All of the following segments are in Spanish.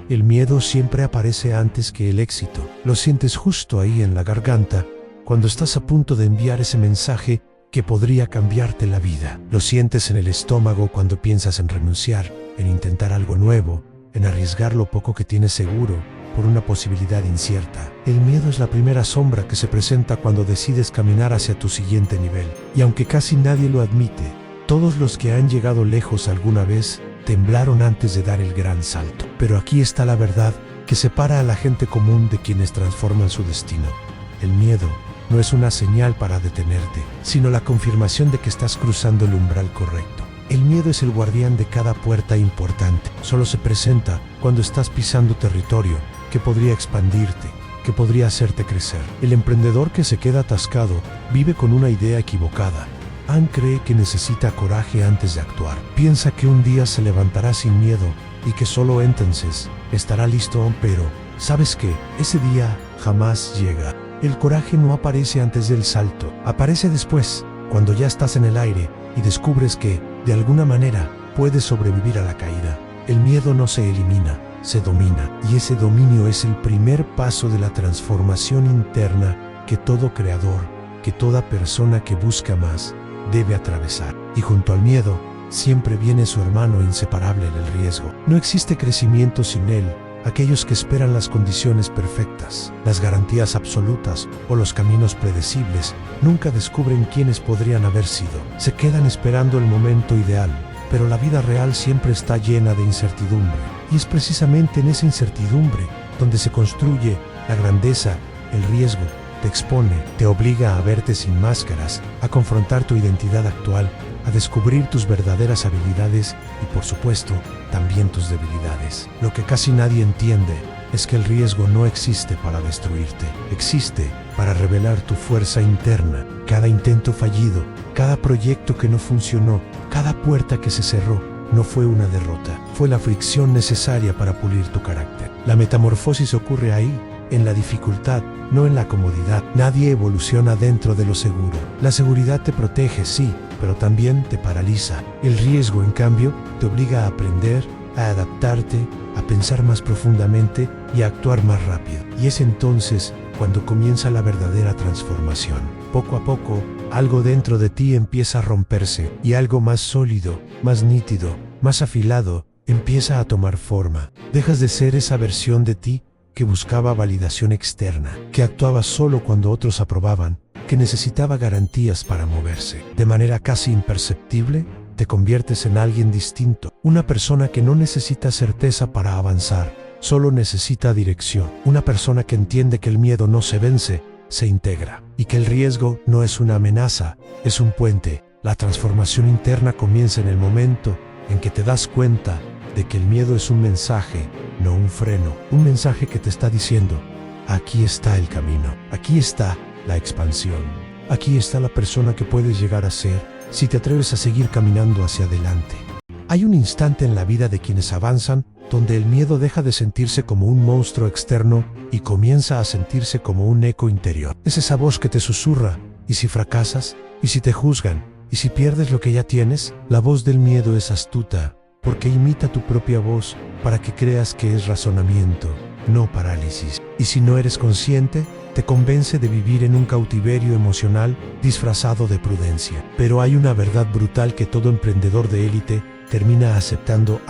El miedo siempre aparece antes que el éxito. Lo sientes justo ahí en la garganta, cuando estás a punto de enviar ese mensaje que podría cambiarte la vida. Lo sientes en el estómago cuando piensas en renunciar, en intentar algo nuevo, en arriesgar lo poco que tienes seguro por una posibilidad incierta. El miedo es la primera sombra que se presenta cuando decides caminar hacia tu siguiente nivel. Y aunque casi nadie lo admite, todos los que han llegado lejos alguna vez temblaron antes de dar el gran salto. Pero aquí está la verdad que separa a la gente común de quienes transforman su destino. El miedo no es una señal para detenerte, sino la confirmación de que estás cruzando el umbral correcto. El miedo es el guardián de cada puerta importante. Solo se presenta cuando estás pisando territorio que podría expandirte, que podría hacerte crecer. El emprendedor que se queda atascado vive con una idea equivocada. Ann cree que necesita coraje antes de actuar. Piensa que un día se levantará sin miedo y que solo entonces estará listo, pero ¿sabes qué? Ese día jamás llega. El coraje no aparece antes del salto, aparece después, cuando ya estás en el aire y descubres que, de alguna manera, puedes sobrevivir a la caída. El miedo no se elimina, se domina, y ese dominio es el primer paso de la transformación interna que todo creador, que toda persona que busca más, debe atravesar. Y junto al miedo, siempre viene su hermano inseparable, el riesgo. No existe crecimiento sin él. Aquellos que esperan las condiciones perfectas, las garantías absolutas o los caminos predecibles, nunca descubren quiénes podrían haber sido. Se quedan esperando el momento ideal, pero la vida real siempre está llena de incertidumbre. Y es precisamente en esa incertidumbre donde se construye la grandeza. El riesgo te expone, te obliga a verte sin máscaras, a confrontar tu identidad actual, a descubrir tus verdaderas habilidades y, por supuesto, también tus debilidades. Lo que casi nadie entiende es que el riesgo no existe para destruirte, existe para revelar tu fuerza interna. Cada intento fallido, cada proyecto que no funcionó, cada puerta que se cerró, no fue una derrota, fue la fricción necesaria para pulir tu carácter. La metamorfosis ocurre ahí, en la dificultad, no en la comodidad. Nadie evoluciona dentro de lo seguro. La seguridad te protege, sí, pero también te paraliza. El riesgo, en cambio, te obliga a aprender, a adaptarte, a pensar más profundamente y a actuar más rápido. Y es entonces cuando comienza la verdadera transformación. Poco a poco, algo dentro de ti empieza a romperse y algo más sólido, más nítido, más afilado, empieza a tomar forma. Dejas de ser esa versión de ti que buscaba validación externa, que actuaba solo cuando otros aprobaban, que necesitaba garantías para moverse. De manera casi imperceptible, te conviertes en alguien distinto, una persona que no necesita certeza para avanzar, solo necesita dirección, una persona que entiende que el miedo no se vence, se integra, y que el riesgo no es una amenaza, es un puente. La transformación interna comienza en el momento en que te das cuenta de que el miedo es un mensaje, no un freno, un mensaje que te está diciendo: aquí está el camino, aquí está la expansión, aquí está la persona que puedes llegar a ser si te atreves a seguir caminando hacia adelante. Hay un instante en la vida de quienes avanzan donde el miedo deja de sentirse como un monstruo externo y comienza a sentirse como un eco interior. Es esa voz que te susurra: ¿y si fracasas? ¿Y si te juzgan? ¿Y si pierdes lo que ya tienes? La voz del miedo es astuta, porque imita tu propia voz para que creas que es razonamiento, no parálisis. Y si no eres consciente, te convence de vivir en un cautiverio emocional disfrazado de prudencia. Pero hay una verdad brutal que todo emprendedor de élite termina aceptando: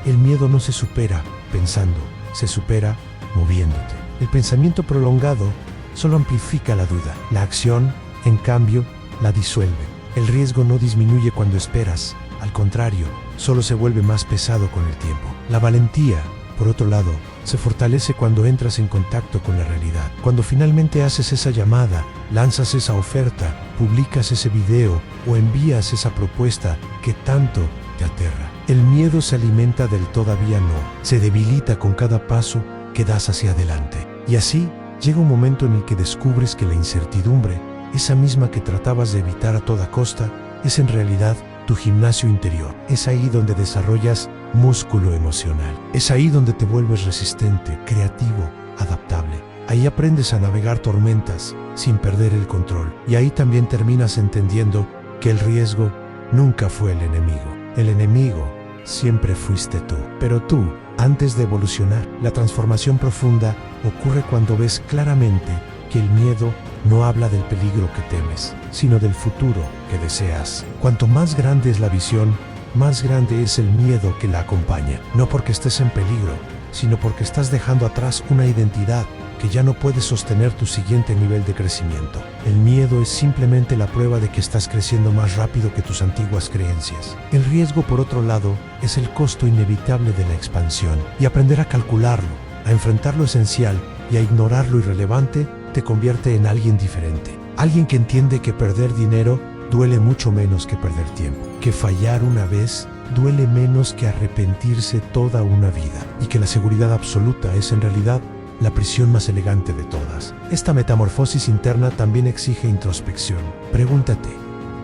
el miedo no se supera pensando, se supera moviéndote. El pensamiento prolongado solo amplifica la duda. La acción, en cambio, la disuelve. El riesgo no disminuye cuando esperas, al contrario, solo se vuelve más pesado con el tiempo. La valentía, por otro lado, se fortalece cuando entras en contacto con la realidad. Cuando finalmente haces esa llamada, lanzas esa oferta, publicas ese video o envías esa propuesta que tanto te aterra. El miedo se alimenta del todavía no, se debilita con cada paso que das hacia adelante. Y así, llega un momento en el que descubres que la incertidumbre, esa misma que tratabas de evitar a toda costa, es en realidad tu gimnasio interior. Es ahí donde desarrollas músculo emocional. Es ahí donde te vuelves resistente, creativo, adaptable. Ahí aprendes a navegar tormentas sin perder el control. Y ahí también terminas entendiendo que el riesgo nunca fue el enemigo. El enemigo siempre fuiste tú. Pero tú antes de evolucionar. La transformación profunda ocurre cuando ves claramente que el miedo no habla del peligro que temes, sino del futuro que deseas. Cuanto más grande es la visión, más grande es el miedo que la acompaña. No porque estés en peligro, sino porque estás dejando atrás una identidad que ya no puede sostener tu siguiente nivel de crecimiento. El miedo es simplemente la prueba de que estás creciendo más rápido que tus antiguas creencias. El riesgo, por otro lado, es el costo inevitable de la expansión, y aprender a calcularlo, a enfrentar lo esencial y a ignorar lo irrelevante te convierte en alguien diferente. Alguien que entiende que perder dinero duele mucho menos que perder tiempo, que fallar una vez duele menos que arrepentirse toda una vida, y que la seguridad absoluta es en realidad la prisión más elegante de todas. Esta metamorfosis interna también exige introspección. Pregúntate,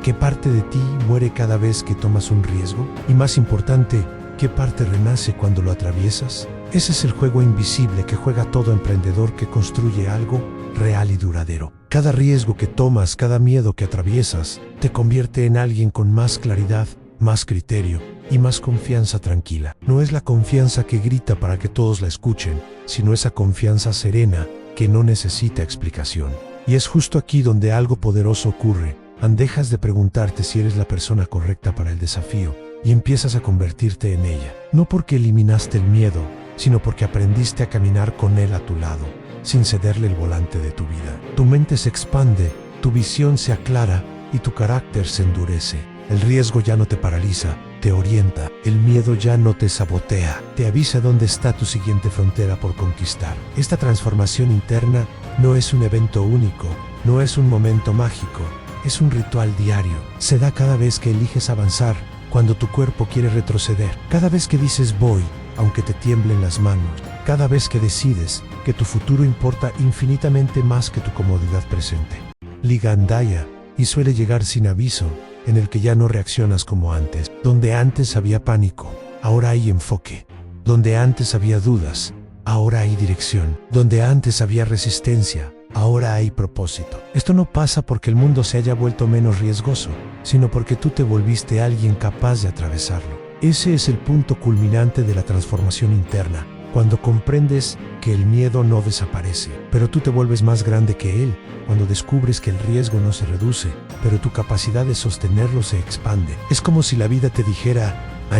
¿qué parte de ti muere cada vez que tomas un riesgo? Y más importante, ¿qué parte renace cuando lo atraviesas? Ese es el juego invisible que juega todo emprendedor que construye algo real y duradero. Cada riesgo que tomas, cada miedo que atraviesas, te convierte en alguien con más claridad, más criterio y más confianza tranquila. No es la confianza que grita para que todos la escuchen, sino esa confianza serena que no necesita explicación. Y es justo aquí donde algo poderoso ocurre. Dejas de preguntarte si eres la persona correcta para el desafío y empiezas a convertirte en ella. No porque eliminaste el miedo, sino porque aprendiste a caminar con él a tu lado, sin cederle el volante de tu vida. Tu mente se expande, tu visión se aclara y tu carácter se endurece. El riesgo ya no te paraliza, te orienta. El miedo ya no te sabotea, te avisa dónde está tu siguiente frontera por conquistar. Esta transformación interna no es un evento único, no es un momento mágico, es un ritual diario. Se da cada vez que eliges avanzar, cuando tu cuerpo quiere retroceder, cada vez que dices voy, aunque te tiemblen las manos, cada vez que decides que tu futuro importa infinitamente más que tu comodidad presente. Ligandaya, y suele llegar sin aviso, en el que ya no reaccionas como antes. Donde antes había pánico, ahora hay enfoque. Donde antes había dudas, ahora hay dirección. Donde antes había resistencia, ahora hay propósito. Esto no pasa porque el mundo se haya vuelto menos riesgoso, sino porque tú te volviste alguien capaz de atravesarlo. Ese es el punto culminante de la transformación interna, cuando comprendes que el miedo no desaparece, pero tú te vuelves más grande que él, cuando descubres que el riesgo no se reduce, pero tu capacidad de sostenerlo se expande. Es como si la vida te dijera,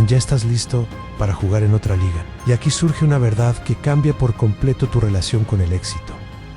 ya estás listo para jugar en otra liga. Y aquí surge una verdad que cambia por completo tu relación con el éxito.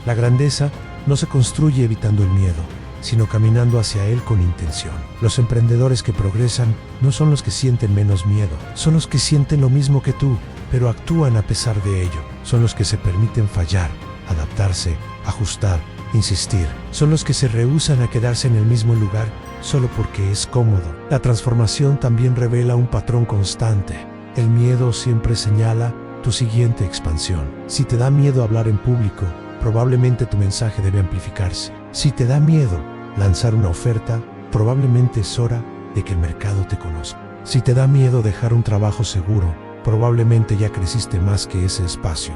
La grandeza no se construye evitando el miedo, sino caminando hacia él con intención. Los emprendedores que progresan no son los que sienten menos miedo, son los que sienten lo mismo que tú, pero actúan a pesar de ello. Son los que se permiten fallar, adaptarse, ajustar, insistir. Son los que se rehúsan a quedarse en el mismo lugar solo porque es cómodo. La transformación también revela un patrón constante. El miedo siempre señala tu siguiente expansión. Si te da miedo hablar en público, probablemente tu mensaje debe amplificarse. Si te da miedo lanzar una oferta, probablemente es hora de que el mercado te conozca. Si te da miedo dejar un trabajo seguro, probablemente ya creciste más que ese espacio.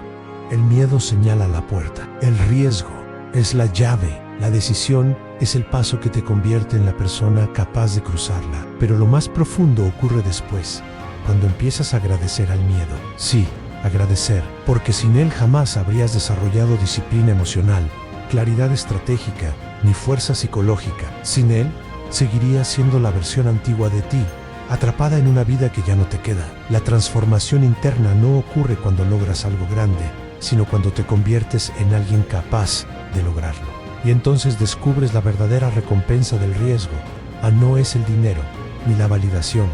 El miedo señala la puerta. El riesgo es la llave. La decisión es el paso que te convierte en la persona capaz de cruzarla. Pero lo más profundo ocurre después, cuando empiezas a agradecer al miedo. Sí, agradecer, porque sin él jamás habrías desarrollado disciplina emocional, claridad estratégica, ni fuerza psicológica. Sin él, seguirías siendo la versión antigua de ti, atrapada en una vida que ya no te queda. La transformación interna no ocurre cuando logras algo grande, sino cuando te conviertes en alguien capaz de lograrlo. Y entonces descubres la verdadera recompensa del riesgo. No es el dinero, ni la validación,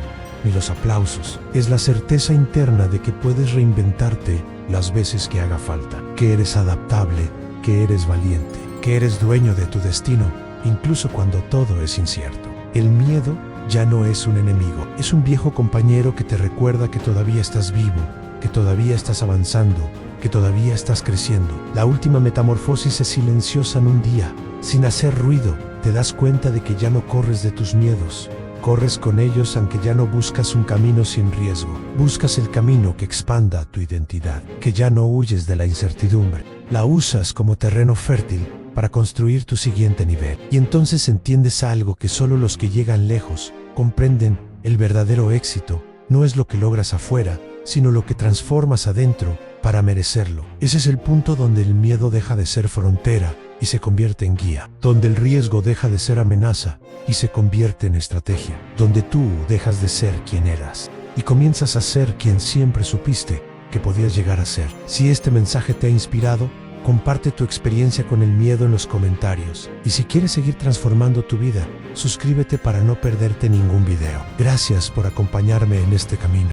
ni los aplausos. Es la certeza interna de que puedes reinventarte las veces que haga falta, que eres adaptable, que eres valiente, que eres dueño de tu destino, incluso cuando todo es incierto. El miedo ya no es un enemigo, es un viejo compañero que te recuerda que todavía estás vivo, que todavía estás avanzando, que todavía estás creciendo. La última metamorfosis es silenciosa en un día. Sin hacer ruido, te das cuenta de que ya no corres de tus miedos. Corres con ellos, aunque ya no buscas un camino sin riesgo. Buscas el camino que expanda tu identidad, que ya no huyes de la incertidumbre. La usas como terreno fértil para construir tu siguiente nivel. Y entonces entiendes algo que solo los que llegan lejos comprenden: el verdadero éxito no es lo que logras afuera, sino lo que transformas adentro para merecerlo. Ese es el punto donde el miedo deja de ser frontera y se convierte en guía, donde el riesgo deja de ser amenaza y se convierte en estrategia, donde tú dejas de ser quien eras y comienzas a ser quien siempre supiste que podías llegar a ser. Si este mensaje te ha inspirado, comparte tu experiencia con el miedo en los comentarios. Y si quieres seguir transformando tu vida, suscríbete para no perderte ningún video. Gracias por acompañarme en este camino.